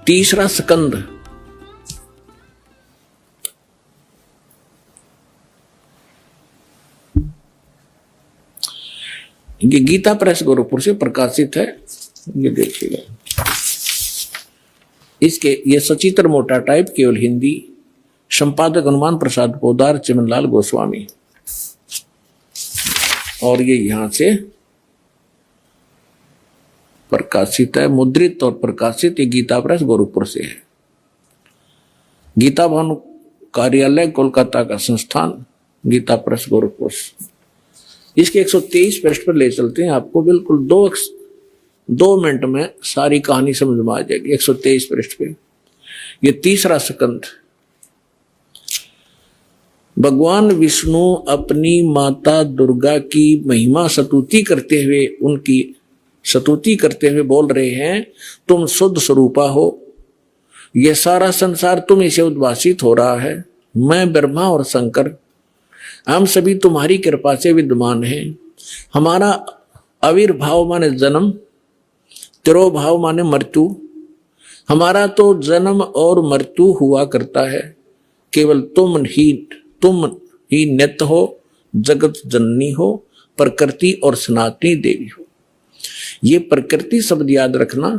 तीसरा स्कंद। ये गीता प्रेस गोरखपुर से प्रकाशित है, ये देखिएगा। इसके ये सचित्र मोटा टाइप, केवल हिंदी, संपादक हनुमान प्रसाद पोदार, चिमनलाल गोस्वामी। और ये यहां से प्रकाशित है, मुद्रित और प्रकाशित। ये गीता प्रेस गोरखपुर से है। गीता भवन कार्यालय कोलकाता का संस्थान, गीता प्रेस गोरखपुर। इसके 123 पृष्ठ पर ले चलते हैं आपको, बिल्कुल 2 मिनट में सारी कहानी समझ में आ जाएगी। 123 पृष्ठ पे ये तीसरा स्कंद। भगवान विष्णु अपनी माता दुर्गा की महिमा स्तुति करते हुए, उनकी स्तुति करते हुए बोल रहे हैं, तुम शुद्ध स्वरूपा हो, यह सारा संसार तुम इसे उद्भासित हो रहा है। मैं ब्रह्मा और शंकर, हम सभी तुम्हारी कृपा से विद्यमान हैं। हमारा आविर्भाव माने जन्म, तिरोभाव माने मृत्यु। हमारा तो जन्म और मृत्यु हुआ करता है, केवल तुम ही नित्य हो, जगत जननी हो, प्रकृति और सनातनी देवी हो। ये प्रकृति शब्द याद रखना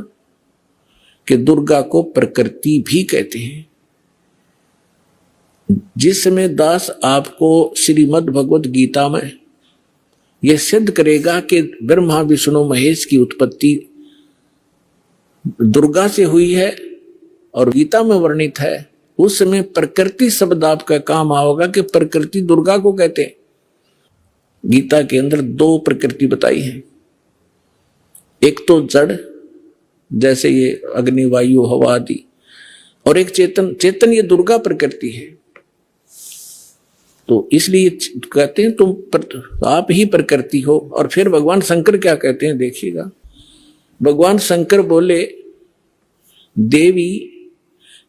कि दुर्गा को प्रकृति भी कहते हैं। जिस समय दास आपको श्रीमद् भगवत गीता में यह सिद्ध करेगा कि ब्रह्मा विष्णु महेश की उत्पत्ति दुर्गा से हुई है और गीता में वर्णित है, उस समय प्रकृति शब्द आपका काम आओगा कि प्रकृति दुर्गा को कहते हैं। गीता के अंदर 2 प्रकृति बताई है, एक तो जड़ जैसे ये अग्नि वायु हवा आदि, और एक चेतन ये दुर्गा प्रकृति है। तो इसलिए कहते हैं तुम आप ही प्रकृति हो। और फिर भगवान शंकर क्या कहते हैं देखिएगा। भगवान शंकर बोले, देवी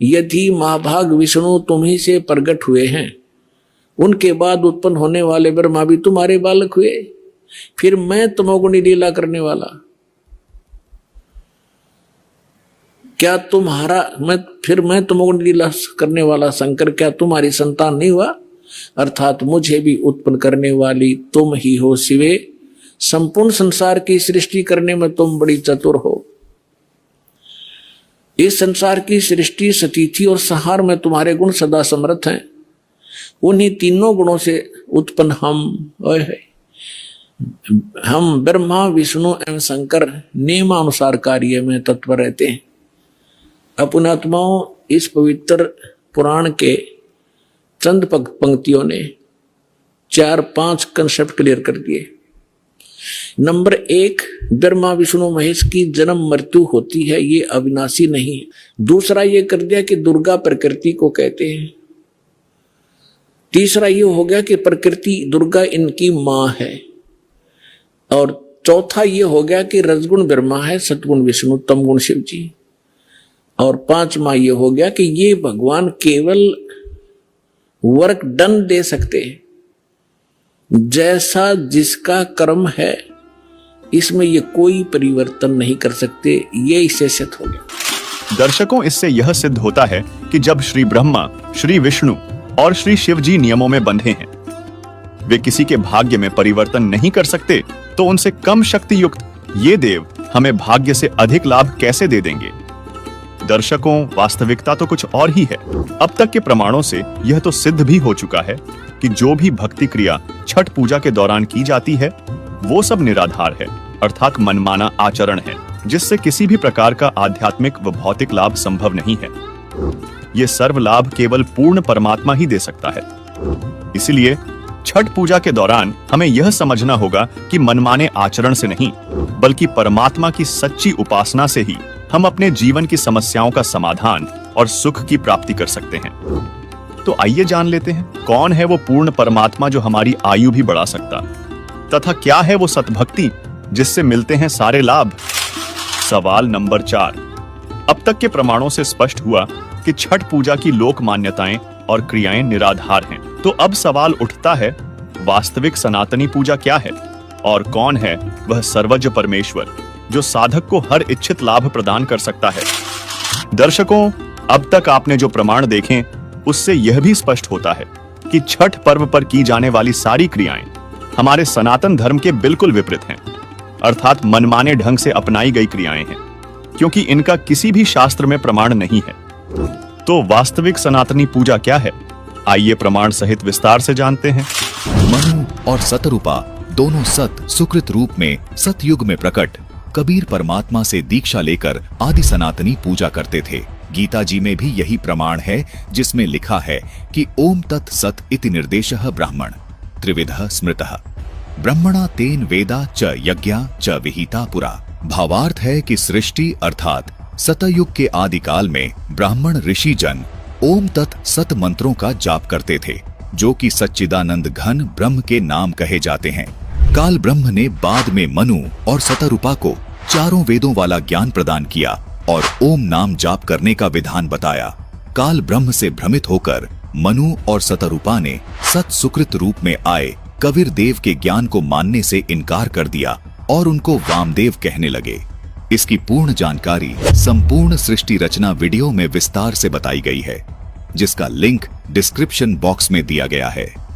यदि महाभाग विष्णु तुम्ही से प्रकट हुए हैं, उनके बाद उत्पन्न होने वाले ब्रह्मा भी तुम्हारे बालक हुए, फिर मैं तमोगुणी लीला करने वाला, क्या मैं तमोगुणी लीला करने वाला शंकर क्या तुम्हारी संतान नहीं हुआ? अर्थात मुझे भी उत्पन्न करने वाली तुम ही हो शिवे। संपूर्ण संसार की सृष्टि करने में तुम बड़ी चतुर हो। इस संसार की सृष्टि, स्थिति और संहार में तुम्हारे गुण सदा समर्थ हैं। उन्हीं तीनों गुणों से उत्पन्न हम ब्रह्मा विष्णु एवं शंकर नियमानुसार कार्य में तत्पर रहते हैं। अपने आत्माओं, इस पवित्र पुराण के चंद पंक्तियों ने 4-5 कंसेप्ट क्लियर कर दिए। नंबर 1, ब्रह्मा विष्णु महेश की जन्म मृत्यु होती है, ये अविनाशी नहीं। दूसरा ये कर दिया कि दुर्गा प्रकृति को कहते हैं। तीसरा ये हो गया कि प्रकृति दुर्गा इनकी मां है। और चौथा ये हो गया कि रजगुण ब्रह्मा है, सतगुण विष्णु, तमगुण शिव जी। और 5वां ये हो गया कि ये भगवान केवल वर्क डन दे सकते हैं, जैसा जिसका कर्म है इसमें ये कोई परिवर्तन नहीं कर सकते। ये इससे सिद्ध हो गया। दर्शकों, इससे यह सिद्ध होता है कि जब श्री ब्रह्मा, श्री विष्णु और श्री शिव जी नियमों में बंधे हैं, वे किसी के भाग्य में परिवर्तन नहीं कर सकते, तो उनसे कम शक्ति युक्त ये देव हमें भाग्य से अधिक लाभ कैसे दे देंगे? दर्शकों, वास्तविकता तो कुछ और ही है। अब तक के प्रमाणों से यह तो सिद्ध भी हो चुका है कि जो भी भक्ति क्रिया छठ पूजा के दौरान की जाती है, वो सब निराधार है, अर्थात मनमाना आचरण है, जिससे किसी भी प्रकार का आध्यात्मिक व भौतिक लाभ संभव नहीं है। ये सर्व लाभ केवल पूर्ण परमात्मा ही दे सकता है। इसलिए छठ पूजा के दौरान हमें यह समझना होगा कि मनमाने आचरण से नहीं, बल्कि परमात्मा की सच्ची उपासना से ही हम अपने जीवन की समस्याओं का समाधान और सुख की प्राप्ति कर सकते हैं। तो आइए जान लेते हैं, कौन है वो पूर्ण परमात्मा जो हमारी आयु भी बढ़ा सकता, तथा क्या है वो सतभक्ति जिससे मिलते हैं सारे लाभ। सवाल नंबर 4। अब तक के प्रमाणों से स्पष्ट हुआ कि छठ पूजा की लोक मान्यताएं और क्रियाएं निराधार हैं। तो अब सवाल उठता है, वास्तविक सनातनी पूजा क्या है और कौन है वह सर्वज्ञ परमेश्वर जो साधक को हर इच्छित लाभ प्रदान कर सकता है? दर्शकों, अब तक आपने जो प्रमाण देखे उससे यह भी स्पष्ट होता है कि छठ पर्व पर की जाने वाली सारी क्रियाएं हमारे सनातन धर्म के बिल्कुल विपरीत हैं, अर्थात मनमाने ढंग से अपनाई गई क्रियाएं हैं, क्योंकि इनका किसी भी शास्त्र में प्रमाण नहीं है। तो वास्तविक सनातनी पूजा क्या है? आइए प्रमाण सहित विस्तार से जानते हैं। मनु और सतरूपा दोनों सत सुकृत रूप में सतयुग में प्रकट कबीर परमात्मा से दीक्षा लेकर आदि सनातनी पूजा करते थे। गीता जी में भी यही प्रमाण है, जिसमें लिखा है कि ओम तत् सत इति निर्देशः ब्राह्मण त्रिविधः स्मृतः ब्रह्मणा तेन वेदा च यज्ञा च विहिता पुरा। भावार्थ है कि सृष्टि अर्थात सतयुग के आदिकाल में ब्राह्मण ऋषि जन ओम तत् सत मंत्रों का जाप करते थे, जो कि सच्चिदानंद घन ब्रह्म के नाम कहे जाते हैं। काल ब्रह्म ने बाद में मनु और सतरूपा को चारों वेदों वाला ज्ञान प्रदान किया और ओम नाम जाप करने का विधान बताया। काल ब्रह्म से भ्रमित होकर मनु और सतरूपा ने सत सुकृत रूप में आए कबीर देव के ज्ञान को मानने से इनकार कर दिया और उनको वामदेव कहने लगे। इसकी पूर्ण जानकारी संपूर्ण सृष्टि रचना वीडियो में विस्तार से बताई गई है, जिसका लिंक डिस्क्रिप्शन बॉक्स में दिया गया है।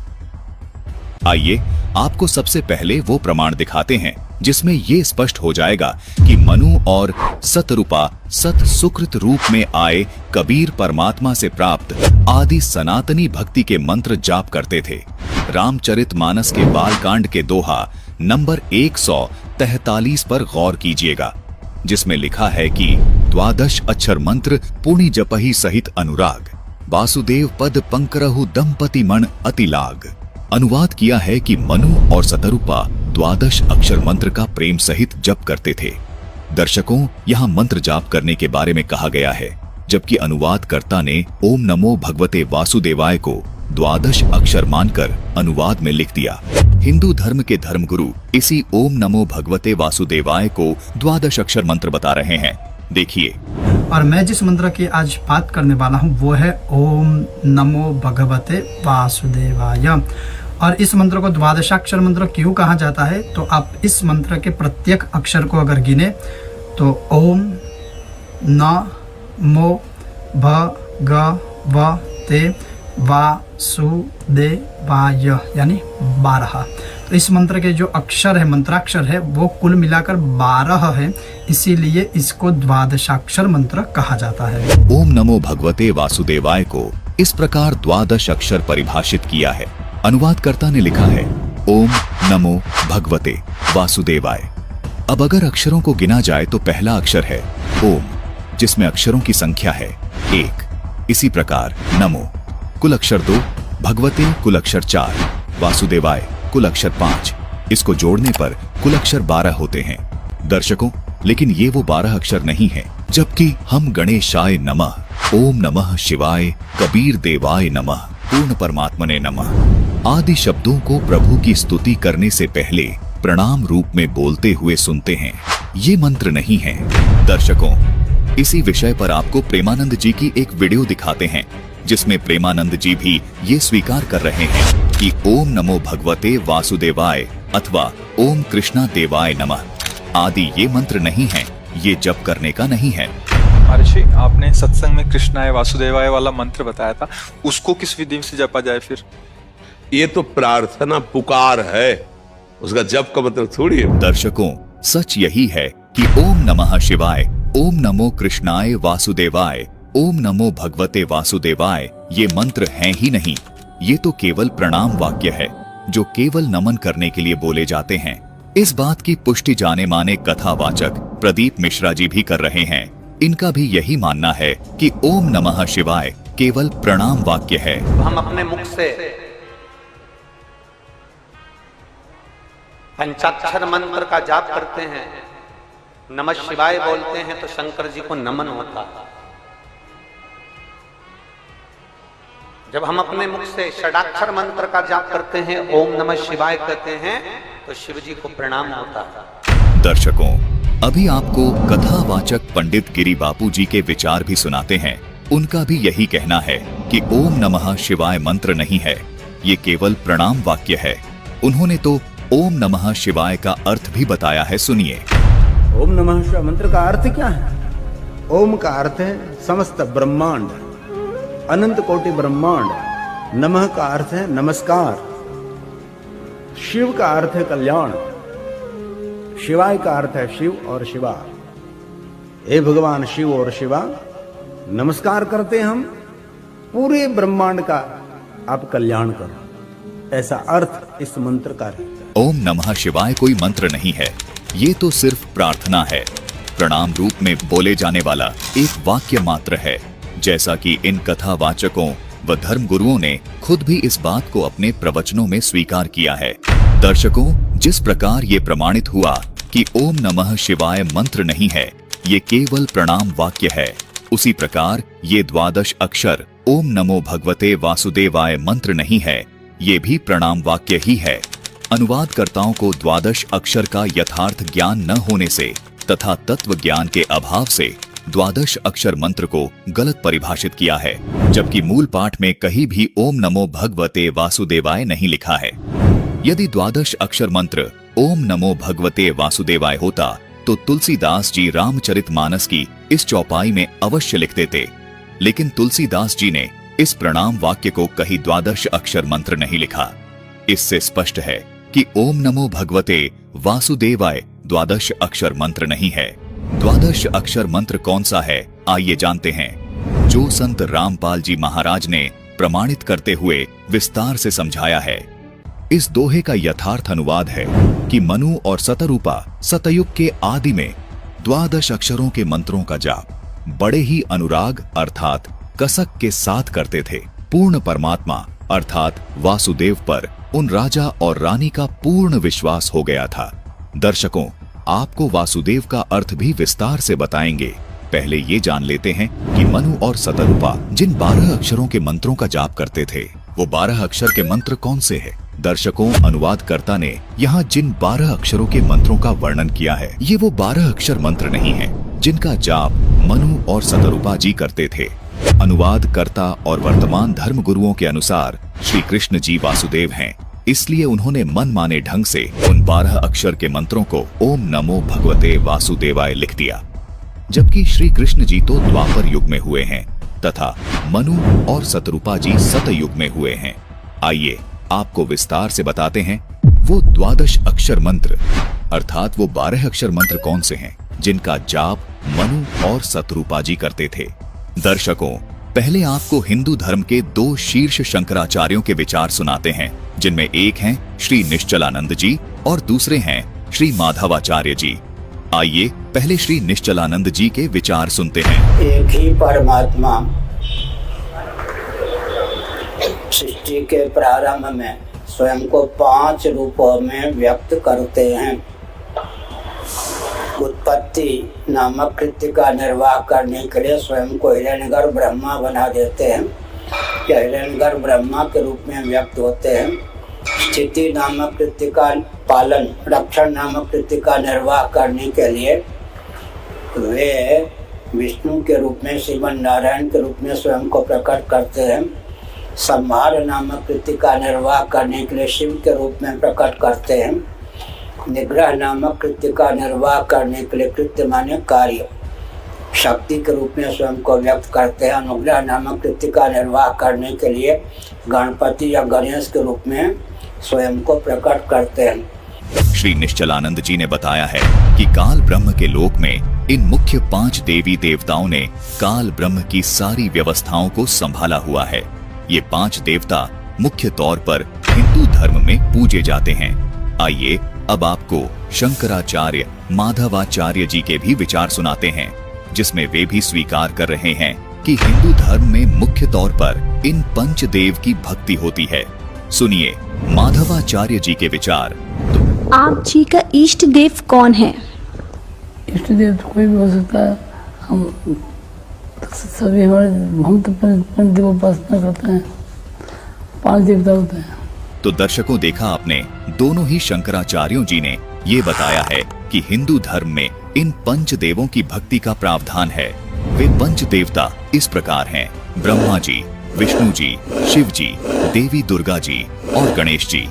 आइए आपको सबसे पहले वो प्रमाण दिखाते हैं जिसमें ये स्पष्ट हो जाएगा कि मनु और सतरूपा सत सुकृत रूप में आए कबीर परमात्मा से प्राप्त आदि सनातनी भक्ति के मंत्र जाप करते थे। रामचरितमानस के बालकांड के दोहा नंबर 143 पर गौर कीजिएगा, जिसमें लिखा है कि 12 अक्षर मंत्र पुण्य जपहि सहित अनुराग वासुदेव पद पंकरहु दंपति मण अति लाग। अनुवाद किया है कि मनु और सतरूपा 12 अक्षर मंत्र का प्रेम सहित जप करते थे। दर्शकों, यहाँ मंत्र जाप करने के बारे में कहा गया है, जबकि अनुवादकर्ता ने ओम नमो भगवते वासुदेवाय को 12 अक्षर मानकर अनुवाद में लिख दिया। हिंदू धर्म के धर्मगुरु इसी ओम नमो भगवते वासुदेवाय को 12 अक्षर मंत्र बता रहे हैं। देखिए। और मैं जिस मंत्र की आज बात करने वाला हूँ वो है ओम नमो भगवते वासुदेवाय। और इस मंत्र को 12 मंत्र क्यों कहा जाता है, तो आप इस मंत्र के प्रत्येक अक्षर को अगर गिने तो ओम नमो भगवते वासुदेवाय यानी 12। तो इस मंत्र के जो अक्षर है, मंत्राक्षर है, वो कुल मिलाकर 12 है, इसीलिए इसको 12 मंत्र कहा जाता है। ओम नमो भगवते वासुदेवाय को इस प्रकार 12 अक्षर परिभाषित किया है। अनुवादकर्ता ने लिखा है ओम नमो भगवते वासुदेवाय। अब अगर अक्षरों को गिना जाए तो पहला अक्षर है ओम, जिसमें अक्षरों की संख्या है 1। इसी प्रकार नमो कुल अक्षर 2, भगवते कुल अक्षर 4, वासुदेवाय कुल अक्षर 5। इसको जोड़ने पर कुल अक्षर 12 होते हैं। दर्शकों, लेकिन ये वो 12 अक्षर नहीं है, जबकि हम गणेशाय नमः, ओम नमः शिवाय, कबीर देवाय नमः, पूर्ण परमात्मने नमः आदि शब्दों को प्रभु की स्तुति करने से पहले प्रणाम रूप में बोलते हुए सुनते हैं। ये मंत्र नहीं है। दर्शकों, इसी विषय पर आपको प्रेमानंद जी की एक वीडियो दिखाते हैं, जिसमें प्रेमानंद जी भी ये स्वीकार कर रहे हैं कि ओम नमो भगवते वासुदेवाय अथवा ओम कृष्णा देवाय नमः आदि ये मंत्र नहीं है, ये जप करने का नहीं है। महर्षि, आपने सत्संग में कृष्णाय वासुदेवाय वाला मंत्र बताया था, उसको किस विधि से जपा जाए फिर? ये तो प्रार्थना पुकार है, उसका जप का मतलब थोड़ी है। दर्शकों, सच यही है कि ओम नमः शिवाय, ओम नमो कृष्णाय वासुदेवाय, ओम नमो भगवते वासुदेवाय ये मंत्र हैं ही नहीं। ये तो केवल प्रणाम वाक्य है, जो केवल नमन करने के लिए बोले जाते हैं। इस बात की पुष्टि जाने माने कथावाचक प्रदीप मिश्रा जी भी कर रहे हैं। इनका भी यही मानना है कि ओम नमः शिवाय केवल प्रणाम वाक्य है। हम अपने मुख से पंचाक्षर मंत्र का जाप करते हैं, नमः शिवाय बोलते हैं तो शंकर जी को नमन होता है। जब हम अपने मुख से षडाक्षर मंत्र का जाप करते हैं, ओम नमः शिवाय कहते हैं, तो शिव जी को प्रणाम होता है। दर्शकों, अभी आपको कथावाचक पंडित गिरी बापू जी के विचार भी सुनाते हैं। उनका भी यही कहना है कि ओम नमः शिवाय मंत्र नहीं है, ये केवल प्रणाम वाक्य है। उन्होंने तो ओम नमः शिवाय का अर्थ भी बताया है, सुनिए। ओम नमः शिवाय मंत्र का अर्थ क्या है? ओम का अर्थ है समस्त ब्रह्मांड, अनंत कोटि ब्रह्मांड। नमः का अर्थ है नमस्कार। शिव का अर्थ है कल्याण। शिवाय का अर्थ है शिव और शिवा। हे भगवान शिव और शिवा, नमस्कार करते हम, पूरे ब्रह्मांड का आप कल्याण करो। ऐसा अर्थ इस मंत्र का है। ओम नमः शिवाय कोई मंत्र नहीं है, ये तो सिर्फ प्रार्थना है। प्रणाम रूप में बोले जाने वाला एक वाक्य मात्र है, जैसा कि इन कथावाचकों व धर्म गुरुओं ने खुद भी इस बात को अपने प्रवचनों में स्वीकार किया है। दर्शकों, जिस प्रकार ये प्रमाणित हुआ कि ओम नमः शिवाय मंत्र नहीं है, ये केवल प्रणाम वाक्य है, उसी प्रकार ये 12 अक्षर ओम नमो भगवते वासुदेवाय मंत्र नहीं है, ये भी प्रणाम वाक्य ही है। अनुवादकर्ताओं को 12 अक्षर का यथार्थ ज्ञान न होने से तथा तत्व ज्ञान के अभाव से 12 अक्षर मंत्र को गलत परिभाषित किया है, जबकि मूल पाठ में कहीं भी ओम नमो भगवते वासुदेवाय नहीं लिखा है। यदि 12 अक्षर मंत्र ओम नमो भगवते वासुदेवाय होता तो तुलसीदास जी रामचरितमानस की इस चौपाई में अवश्य लिख देते, लेकिन तुलसीदास जी ने इस प्रणाम वाक्य को कहीं 12 अक्षर मंत्र नहीं लिखा। इससे स्पष्ट है कि ओम नमो भगवते वासुदेवाय 12 अक्षर मंत्र नहीं है। 12 अक्षर मंत्र कौन सा है, आइए जानते हैं, जो संत रामपाल जी महाराज ने प्रमाणित करते हुए विस्तार से समझाया है। इस दोहे का यथार्थ अनुवाद है कि मनु और सतरूपा सतयुग के आदि में 12 अक्षरों के मंत्रों का जाप बड़े ही अनुराग अर्थात कसक के साथ करते थे। पूर्ण परमात्मा अर्थात वासुदेव पर उन राजा और रानी का पूर्ण विश्वास हो गया था। दर्शकों, आपको वासुदेव का अर्थ भी विस्तार से बताएंगे। पहले ये जान लेते हैं कि मनु और सतरूपा जिन 12 अक्षरों के मंत्रों का जाप करते थे, वो 12 अक्षर के मंत्र कौन से हैं? दर्शकों, अनुवादकर्ता ने यहाँ जिन 12 अक्षरों के मंत्रों का वर्णन किया है, ये वो 12 अक्षर मंत्र नहीं है जिनका जाप मनु और सतरूपा जी करते थे। अनुवादकर्ता और वर्तमान धर्म गुरुओं के अनुसार श्री कृष्ण जी वासुदेव हैं, इसलिए उन्होंने मनमाने ढंग से उन 12 अक्षर के मंत्रों को ओम नमो भगवते वासुदेवाय लिख दिया, जबकि श्री कृष्ण जी तो द्वापर युग में हुए हैं तथा मनु और सतरूपा जी सतयुग में हुए हैं। आइए आपको विस्तार से बताते हैं वो 12 अक्षर मंत्र अर्थात वो 12 अक्षर मंत्र कौन से हैं जिनका जाप मनु और सतरूपा जी करते थे। दर्शकों, पहले आपको हिंदू धर्म के 2 शीर्ष शंकराचार्यों के विचार सुनाते हैं, जिनमें एक हैं श्री निश्चलानंद जी और दूसरे हैं श्री माधवाचार्य जी। आइए पहले श्री निश्चलानंद जी के विचार सुनते हैं। एक ही परमात्मा सृष्टि के प्रारंभ में स्वयं को 5 रूपों में व्यक्त करते हैं। उत्पत्ति नामक कृत्य का निर्वाह करने के लिए स्वयं को हिरण्यगर्भ ब्रह्मा बना देते हैं, या हिरण्यगर्भ ब्रह्मा के रूप में व्यक्त होते हैं। स्थिति नामक कृत्य का पालन, रक्षण नामक कृत्य का निर्वाह करने के लिए वे विष्णु के रूप में, श्रीमन नारायण के रूप में स्वयं को प्रकट करते हैं। संहार नामक कृत्य का निर्वाह करने के लिए शिव के रूप में प्रकट करते हैं। निग्रह नामक कृत्य का निर्वाह करने के लिए, कृत्य माने कार्य, शक्ति के रूप में स्वयं को व्यक्त करते हैं। अनुग्रह नामक कृत्य का निर्वाह करने के लिए गणपति या गणेश के रूप में स्वयं को प्रकट करते हैं। श्री निश्चलानंद जी ने बताया है कि काल ब्रह्म के लोक में इन मुख्य 5 देवी देवताओं ने काल ब्रह्म की सारी व्यवस्थाओं को संभाला हुआ है। ये 5 देवता मुख्य तौर पर हिंदू धर्म में पूजे जाते हैं। आइए अब आपको शंकराचार्य माधवाचार्य जी के भी विचार सुनाते हैं, जिसमें वे भी स्वीकार कर रहे हैं कि हिंदू धर्म में मुख्य तौर पर इन पंचदेव की भक्ति होती है। सुनिए माधवाचार्य जी के विचार। आप जी का इष्ट देव कौन है? इष्ट देव तो कोई भी हो सकता है। हम सभी हम तो पंच देव उपासना करते हैं, 5 देवता होते हैं। तो दर्शकों, देखा आपने, दोनों ही शंकराचार्यों जी ने ये बताया है कि हिंदू धर्म में इन पंच देवों की भक्ति का प्रावधान है। वे पंच देवता इस प्रकार हैं: ब्रह्मा जी, विष्णु जी, शिव जी, देवी दुर्गा जी और गणेश जी।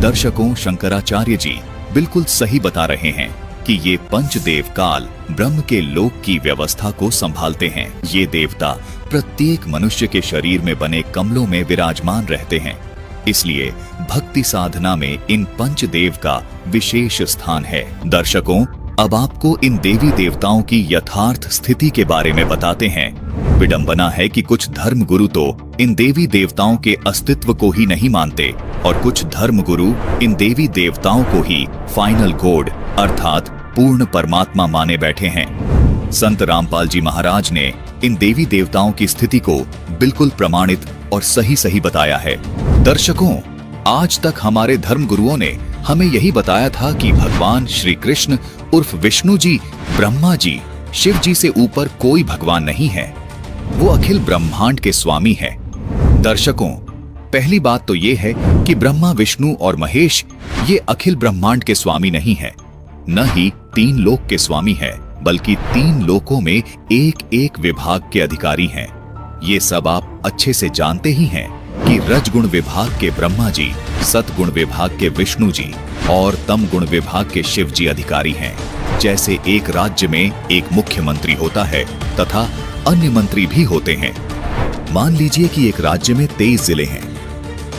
दर्शकों, शंकराचार्य जी बिल्कुल सही बता रहे हैं। कि ये पंचदेव काल ब्रह्म के लोक की व्यवस्था को संभालते हैं। ये देवता प्रत्येक मनुष्य के शरीर में बने कमलों में विराजमान रहते हैं। इसलिए भक्ति साधना में इन पंचदेव का विशेष स्थान है। दर्शकों, अब आपको इन देवी देवताओं की यथार्थ स्थिति के बारे में बताते हैं। विडंबना है कि कुछ धर्म गुरु तो इन देवी देवताओं के अस्तित्व को ही नहीं मानते और कुछ धर्म गुरु इन देवी देवताओं को ही फाइनल गॉड अर्थात पूर्ण परमात्मा माने बैठे हैं। संत रामपाल जी महाराज ने इन देवी देवताओं की स्थिति को बिल्कुल प्रमाणित और सही बताया है। दर्शकों, आज तक हमारे धर्म गुरुओं ने हमें यही बताया था कि भगवान श्री कृष्ण उर्फ विष्णु जी, ब्रह्मा जी, शिव जी से ऊपर कोई भगवान नहीं है। वो अखिल ब्रह्मांड के स्वामी है। दर्शकों, पहली बात तो ये है कि ब्रह्मा, विष्णु और महेश ये अखिल ब्रह्मांड के स्वामी नहीं है, न ही 3 लोक के स्वामी है, बल्कि 3 लोकों में एक एक विभाग के अधिकारी हैं। ये सब आप अच्छे से जानते ही हैं कि रजगुण विभाग के ब्रह्मा जी, सतगुण विभाग के विष्णु जी और तम गुण विभाग के शिव जी अधिकारी हैं। जैसे एक राज्य में एक मुख्यमंत्री होता है तथा अन्य मंत्री भी होते हैं। मान लीजिए कि एक राज्य में 23 जिले हैं।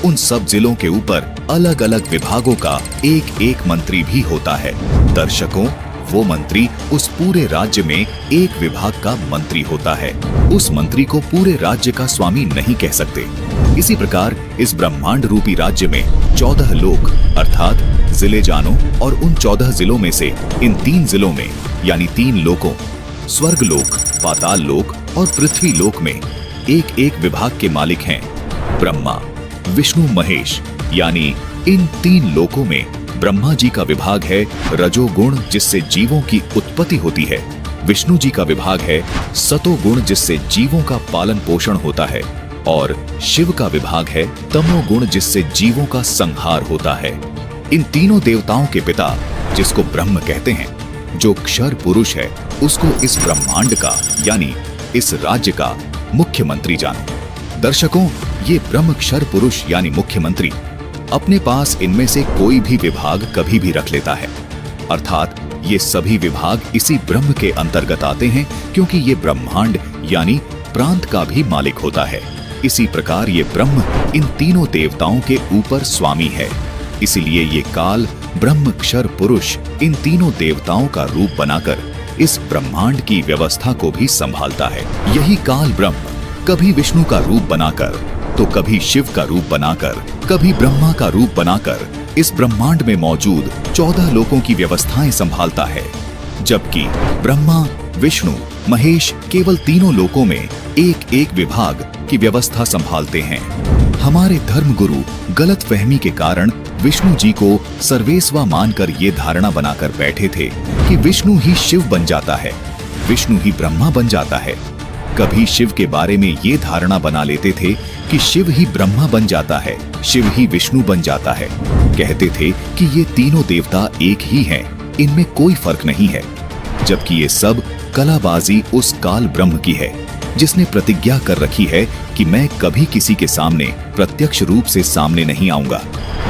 उन सब जिलों के ऊपर अलग अलग विभागों का एक एक मंत्री भी होता है। दर्शकों, वो मंत्री उस पूरे राज्य में एक विभाग का मंत्री होता है। उस मंत्री को पूरे राज्य का स्वामी नहीं कह सकते। इसी प्रकार इस ब्रह्मांड रूपी राज्य में 14 लोक अर्थात जिले जानो, और उन 14 जिलों में से इन 3 जिलों में यानी 3 लोकों स्वर्ग लोक, पाताल लोक और पृथ्वी लोक में एक एक विभाग के मालिक हैं। ब्रह्मा, विष्णु, महेश यानी इन 3 लोकों में ब्रह्मा जी का विभाग है रजोगुण, जिससे जीवों की उत्पत्ति होती है। विष्णु जी का विभाग है सतोगुण, जिससे जीवों का पालन पोषण होता है। और शिव का विभाग है तमोगुण, जिससे जीवों का संहार होता है। इन तीनों देवताओं के पिता, जिसको ब्रह्म कहते हैं, जो क्षर पुरुष है, उसको इस ब्रह्मांड का यानी इस राज्य का मुख्यमंत्री जानो। दर्शकों, ये ब्रह्म क्षर पुरुष यानी मुख्यमंत्री अपने पास इनमें से कोई भी विभाग कभी भी रख लेता है। अर्थात ये सभी विभाग इसी ब्रह्म के अंतर्गत आते हैं, क्योंकि ये ब्रह्मांड यानी प्रांत का भी मालिक होता है। इसी प्रकार ये ब्रह्म इन तीनों देवताओं के ऊपर स्वामी है। इसीलिए ये काल ब्रह्म क्षर पुरुष इन तीनों देवताओं का रूप बनाकर इस ब्रह्मांड की व्यवस्था को भी संभालता है। यही काल ब्रह्म कभी विष्णु का रूप बनाकर, तो कभी शिव का रूप बनाकर, कभी ब्रह्मा का रूप बनाकर इस ब्रह्मांड में मौजूद 14 लोकों की व्यवस्थाएं संभालता है। जबकि ब्रह्मा, विष्णु, महेश केवल तीनों लोकों में एक एक विभाग की व्यवस्था संभालते हैं। हमारे धर्म गुरु गलतफहमी के कारण विष्णु जी को सर्वेस्वा मानकर ये धारणा बनाकर बैठे थे कि विष्णु ही शिव बन जाता है, विष्णु ही ब्रह्मा बन जाता है। कभी शिव के बारे में ये धारणा बना लेते थे कि शिव ही ब्रह्मा बन जाता है, शिव ही विष्णु बन जाता है। कहते थे कि ये तीनों देवता एक ही हैं, इनमें कोई फर्क नहीं है। जबकि ये सब कलाबाजी उस काल ब्रह्म की है, जिसने प्रतिज्ञा कर रखी है कि मैं कभी किसी के सामने प्रत्यक्ष रूप से सामने नहीं आऊंगा,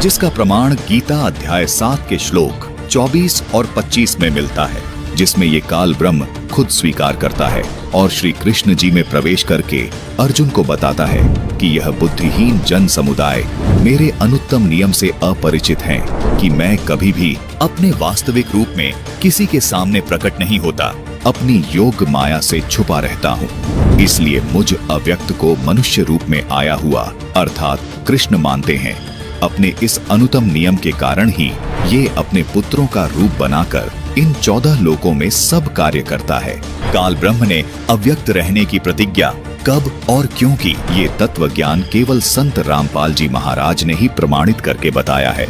जिसका प्रमाण गीता अध्याय 7 के श्लोक 24 और 25 में मिलता है, जिसमें ये काल ब्रह्म खुद स्वीकार करता है और श्री कृष्ण जी में प्रवेश करके अर्जुन को बताता है कि यह बुद्धिहीन जन समुदाय मेरे अनुत्तम नियम से अपरिचित हैं कि मैं कभी भी अपने वास्तविक रूप में किसी के सामने प्रकट नहीं होता, अपनी योग माया से छुपा रहता हूँ। इसलिए मुझ अव्यक्त को मनुष्य रूप में आया हुआ अर्थात कृष्ण मानते हैं। अपने इस अनुत्तम नियम के कारण ही ये अपने पुत्रों का रूप बनाकर इन 14 लोकों में सब कार्य करता है। काल ब्रह्म ने अव्यक्त रहने की प्रतिज्ञा कब और क्यों की, ये तत्व ज्ञान केवल संत रामपाल जी महाराज ने ही प्रमाणित करके बताया है।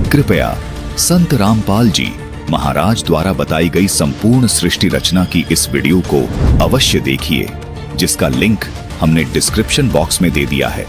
कृपया संत रामपाल जी महाराज द्वारा बताई गई संपूर्ण सृष्टि रचना की इस वीडियो को अवश्य देखिए, जिसका लिंक हमने डिस्क्रिप्शन बॉक्स में दे दिया है।